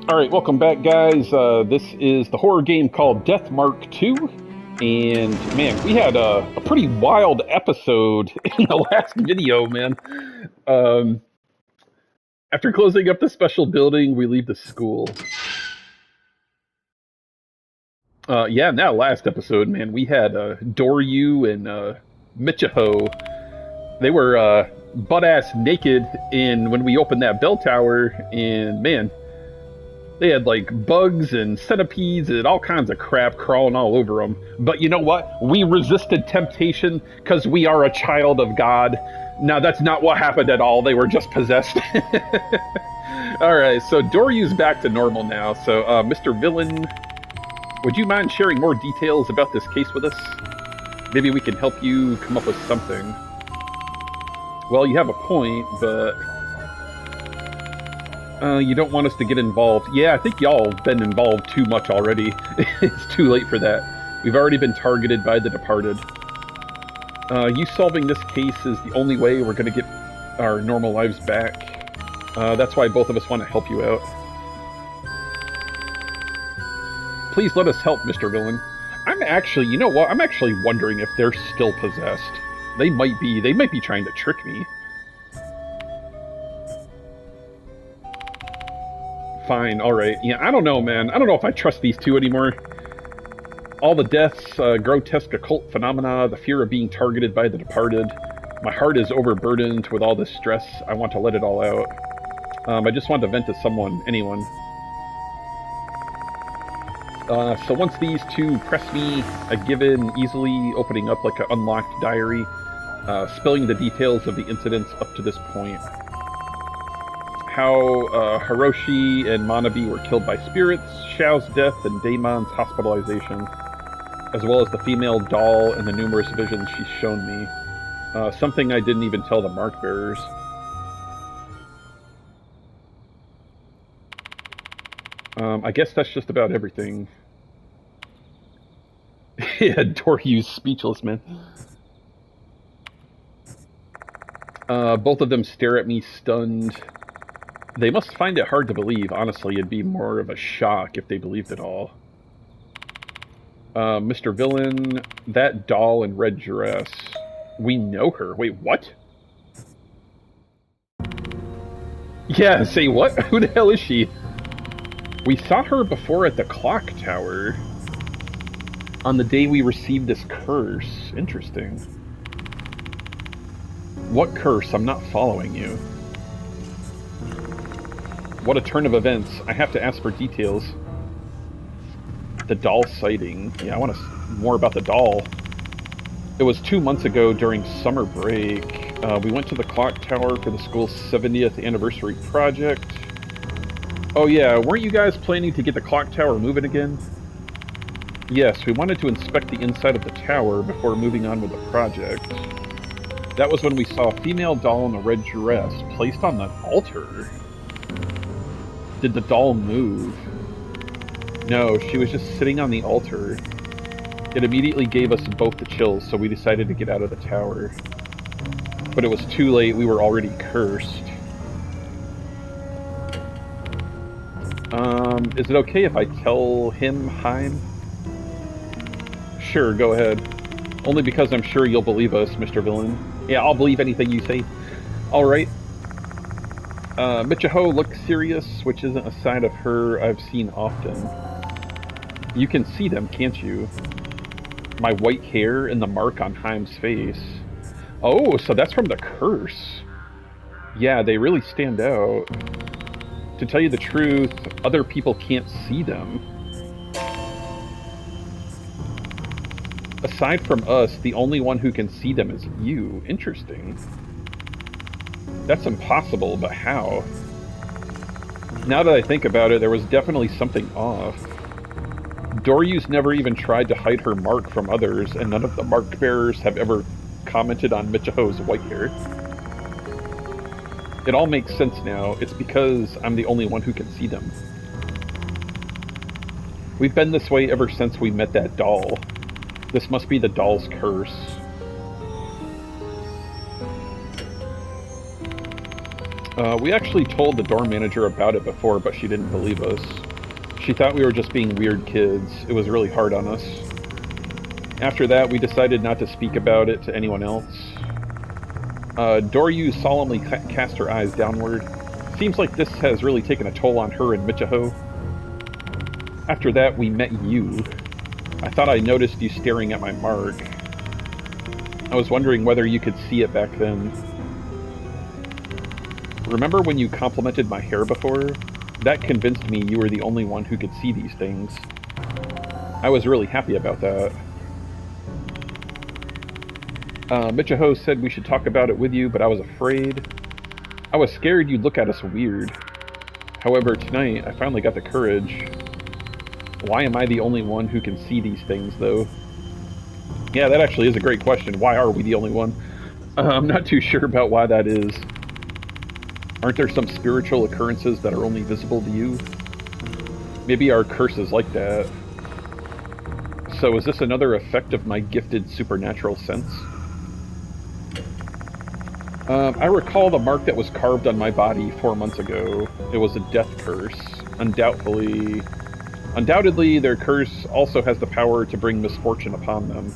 Alright, welcome back, guys. This is the horror game called Death Mark 2. And, man, we had a pretty wild episode in the last video, man. Um, After closing up the special building, we leave the school. Yeah, in that last episode, man, we had Doryu and Michiho. They were butt-ass naked when we opened that bell tower, and, man, they had like bugs and centipedes and all kinds of crap crawling all over them. But you know what? We resisted temptation because we are a child of God. Now, that's not what happened at all. They were just possessed. All right, so Doryu's back to normal now. So, Mr. Villain, would you mind sharing more details about this case with us? Maybe we can help you come up with something. Well, you have a point, but you don't want us to get involved. Yeah, I think y'all have been involved too much already. It's too late for that. We've already been targeted by the departed. You solving this case is the only way we're going to get our normal lives back. That's why both of us want to help you out. Please let us help, Mr. Villain. You know what? I'm actually wondering if they're still possessed. They might be trying to trick me. Fine, alright. Yeah, I don't know, man. I don't know if I trust these two anymore. All the deaths, grotesque occult phenomena, the fear of being targeted by the departed. My heart is overburdened with all this stress. I want to let it all out. I just want to vent to anyone. So once these two press me, I give in, easily opening up like an unlocked diary, spilling the details of the incidents up to this point. How Hiroshi and Manabe were killed by spirits, Xiao's death, and Daemon's hospitalization, as well as the female doll and the numerous visions she's shown me. Something I didn't even tell the mark bearers. I guess that's just about everything. Yeah, Doryu's speechless, man. Both of them stare at me stunned. They must find it hard to believe. Honestly, it'd be more of a shock if they believed it all. Mr. Villain, that doll in red dress. We know her. Wait, what? Yeah, say what? Who the hell is she? We saw her before at the clock tower. On the day we received this curse. Interesting. What curse? I'm not following you. What a turn of events. I have to ask for details. The doll sighting. Yeah, I want more about the doll. It was 2 months ago during summer break. We went to the clock tower for the school's 70th anniversary project. Oh yeah, weren't you guys planning to get the clock tower moving again? Yes, we wanted to inspect the inside of the tower before moving on with the project. That was when we saw a female doll in a red dress placed on the altar. Did the doll move? No, she was just sitting on the altar. It immediately gave us both the chills, so we decided to get out of the tower. But it was too late, we were already cursed. Is it okay if I tell him Heim? Sure, go ahead. Only because I'm sure you'll believe us, Mr. Villain. Yeah, I'll believe anything you say. Alright. Michiho looks serious, which isn't a side of her I've seen often. You can see them, can't you? My white hair and the mark on Heim's face. Oh, so that's from the curse. Yeah, they really stand out. To tell you the truth, other people can't see them. Aside from us, the only one who can see them is you. Interesting. That's impossible, but how? Now that I think about it, there was definitely something off. Doryu's never even tried to hide her mark from others, and none of the mark bearers have ever commented on Michiho's white hair. It all makes sense now. It's because I'm the only one who can see them. We've been this way ever since we met that doll. This must be the doll's curse. We actually told the dorm manager about it before, but she didn't believe us. She thought we were just being weird kids. It was really hard on us. After that, we decided not to speak about it to anyone else. Doryu solemnly cast her eyes downward. Seems like this has really taken a toll on her and Michiho. After that, we met you. I thought I noticed you staring at my mark. I was wondering whether you could see it back then. Remember when you complimented my hair before? That convinced me you were the only one who could see these things. I was really happy about that. Michiho said we should talk about it with you, but I was afraid. I was scared you'd look at us weird. However, tonight, I finally got the courage. Why am I the only one who can see these things, though? Yeah, that actually is a great question. Why are we the only one? I'm not too sure about why that is. Aren't there some spiritual occurrences that are only visible to you? Maybe our curse is like that. So is this another effect of my gifted supernatural sense? I recall the mark that was carved on my body 4 months ago. It was a death curse. Undoubtedly, their curse also has the power to bring misfortune upon them.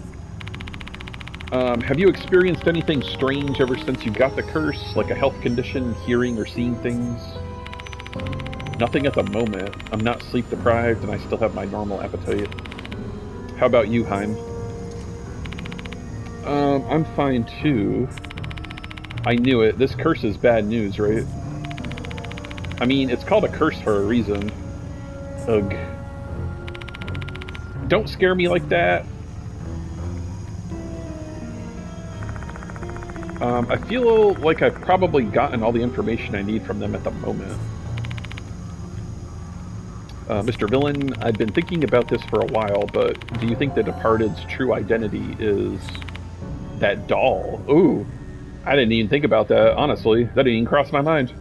Have you experienced anything strange ever since you got the curse, like a health condition, hearing or seeing things? Nothing at the moment. I'm not sleep deprived and I still have my normal appetite. How about you, Heim? I'm fine too. I knew it. This curse is bad news, right? I mean, it's called a curse for a reason. Ugh. Don't scare me like that. I feel like I've probably gotten all the information I need from them at the moment. Mr. Villain, I've been thinking about this for a while, but do you think the Departed's true identity is that doll? Ooh, I didn't even think about that, honestly. That didn't even cross my mind.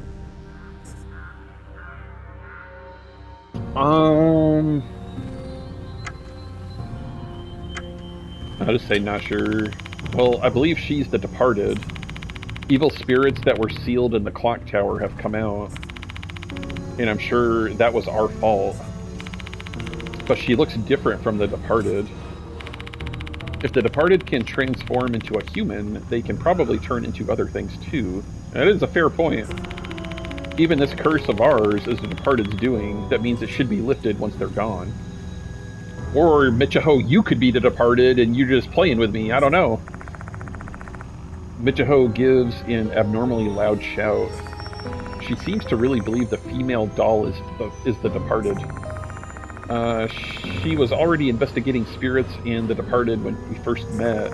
I'll just say not sure. Well, I believe she's the Departed. Evil spirits that were sealed in the clock tower have come out. And I'm sure that was our fault. But she looks different from the Departed. If the Departed can transform into a human, they can probably turn into other things too. That is a fair point. Even this curse of ours is the Departed's doing. That means it should be lifted once they're gone. Or, Michiho, you could be the Departed and you're just playing with me. I don't know. Michiho gives an abnormally loud shout. She seems to really believe the female doll is the Departed. She was already investigating spirits and the Departed when we first met.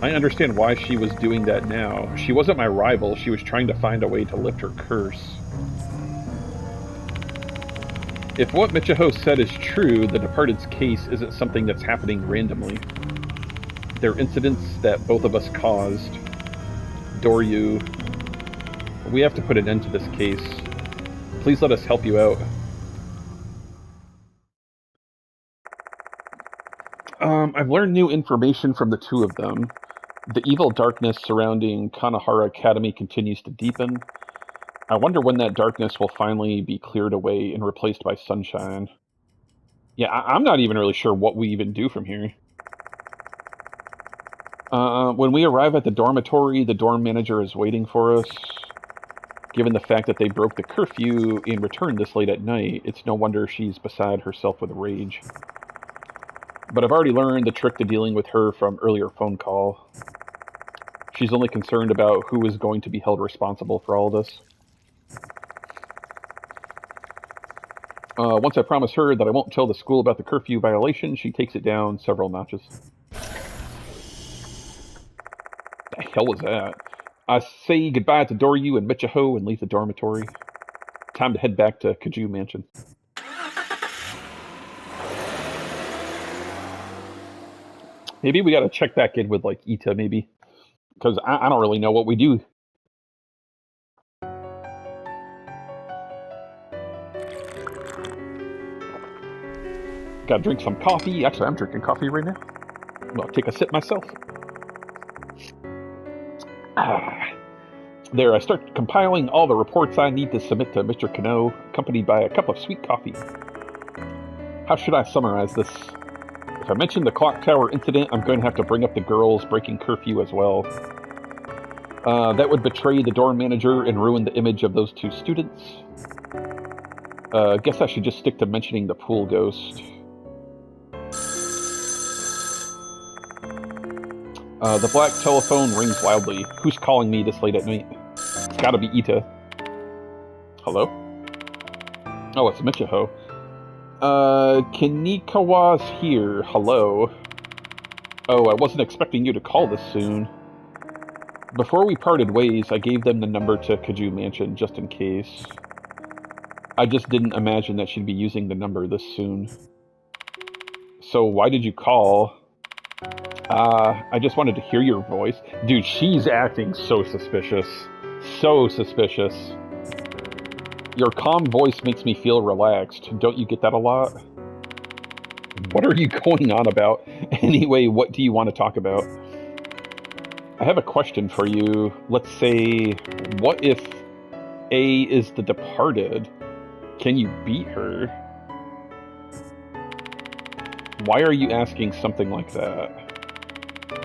I understand why she was doing that now. She wasn't my rival, she was trying to find a way to lift her curse. If what Michiho said is true, the Departed's case isn't something that's happening randomly. They're incidents that both of us caused. Doryu, we have to put an end to this case. Please let us help you out. I've learned new information from the two of them. The evil darkness surrounding Konoehara Academy continues to deepen. I wonder when that darkness will finally be cleared away and replaced by sunshine. Yeah, I'm not even really sure what we even do from here. When we arrive at the dormitory, the dorm manager is waiting for us. Given the fact that they broke the curfew and returned this late at night, it's no wonder she's beside herself with rage. But I've already learned the trick to dealing with her from earlier phone call. She's only concerned about who is going to be held responsible for all this. Once I promise her that I won't tell the school about the curfew violation, she takes it down several notches. The hell was that? I say goodbye to Doryu and Michiho and leave the dormitory. Time to head back to Kujo Mansion. Maybe we gotta check back in with, like, Ita, maybe. Because I don't really know what we do. Gotta drink some coffee. Actually, I'm drinking coffee right now. I'll take a sip myself. There, I start compiling all the reports I need to submit to Mr. Kano, accompanied by a cup of sweet coffee. How should I summarize this? If I mention the clock tower incident, I'm going to have to bring up the girls breaking curfew as well. That would betray the dorm manager and ruin the image of those two students. Guess I should just stick to mentioning the pool ghost. The black telephone rings loudly. Who's calling me this late at night? It's gotta be Ita. Hello? Oh, it's Michiho. Kinikawa's here. Hello. Oh, I wasn't expecting you to call this soon. Before we parted ways, I gave them the number to Kujo Mansion just in case. I just didn't imagine that she'd be using the number this soon. So why did you call? I just wanted to hear your voice. Dude, she's acting so suspicious. So suspicious. Your calm voice makes me feel relaxed. Don't you get that a lot? What are you going on about? Anyway, what do you want to talk about? I have a question for you. Let's say, what if A is the departed? Can you beat her? Why are you asking something like that?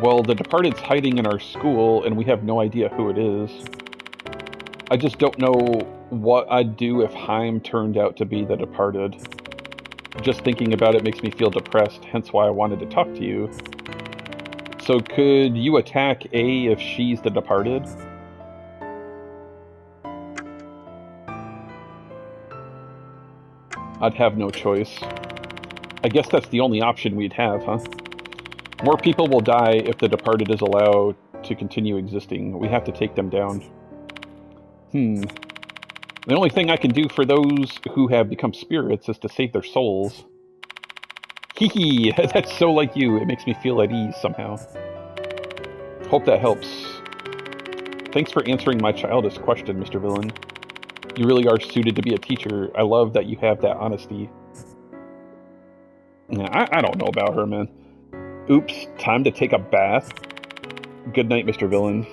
Well, the departed's hiding in our school, and we have no idea who it is. I just don't know what I'd do if Haim turned out to be the departed. Just thinking about it makes me feel depressed, hence why I wanted to talk to you. So could you attack A if she's the departed? I'd have no choice. I guess that's the only option we'd have, huh? More people will die if the departed is allowed to continue existing. We have to take them down. The only thing I can do for those who have become spirits is to save their souls. Hee hee, that's so like you. It makes me feel at ease somehow. Hope that helps. Thanks for answering my childish question, Mr. Villain. You really are suited to be a teacher. I love that you have that honesty. I don't know about her, man. Oops, time to take a bath. Good night, Mr. Villain.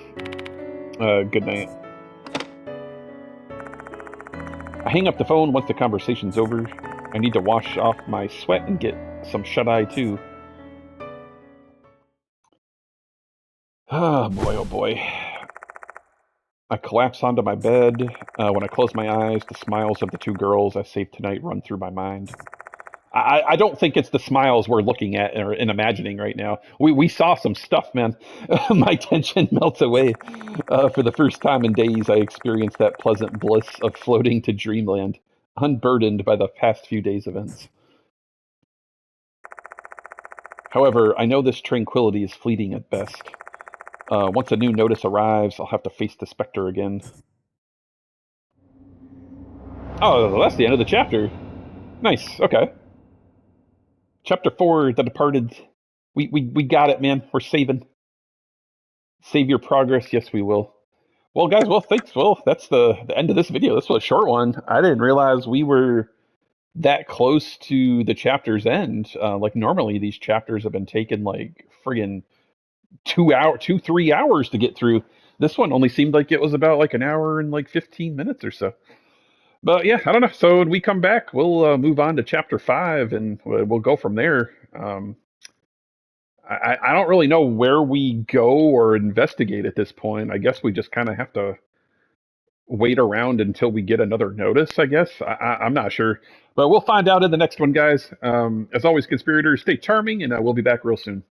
Good night. I hang up the phone once the conversation's over. I need to wash off my sweat and get some shut-eye, too. Oh boy. I collapse onto my bed. When I close my eyes, the smiles of the two girls I saved tonight run through my mind. I don't think it's the smiles we're looking at and imagining right now. We saw some stuff, man. My tension melts away. For the first time in days, I experienced that pleasant bliss of floating to dreamland, unburdened by the past few days' events. However, I know this tranquility is fleeting at best. Once a new notice arrives, I'll have to face the specter again. Oh, that's the end of the chapter. Nice, okay. Chapter 4, The Departed. We got it, man. We're saving. Save your progress. Yes, we will. Well, guys, thanks. Well, that's the end of this video. This was a short one. I didn't realize we were that close to the chapter's end. Like, normally these chapters have been taken, like, friggin' 3 hours to get through. This one only seemed like it was about, like, an hour and, like, 15 minutes or so. But yeah, I don't know. So when we come back, we'll move on to chapter 5, and we'll go from there. I don't really know where we go or investigate at this point. I guess we just kind of have to wait around until we get another notice, I guess. I'm not sure. But we'll find out in the next one, guys. As always, conspirators, stay charming, and we'll be back real soon.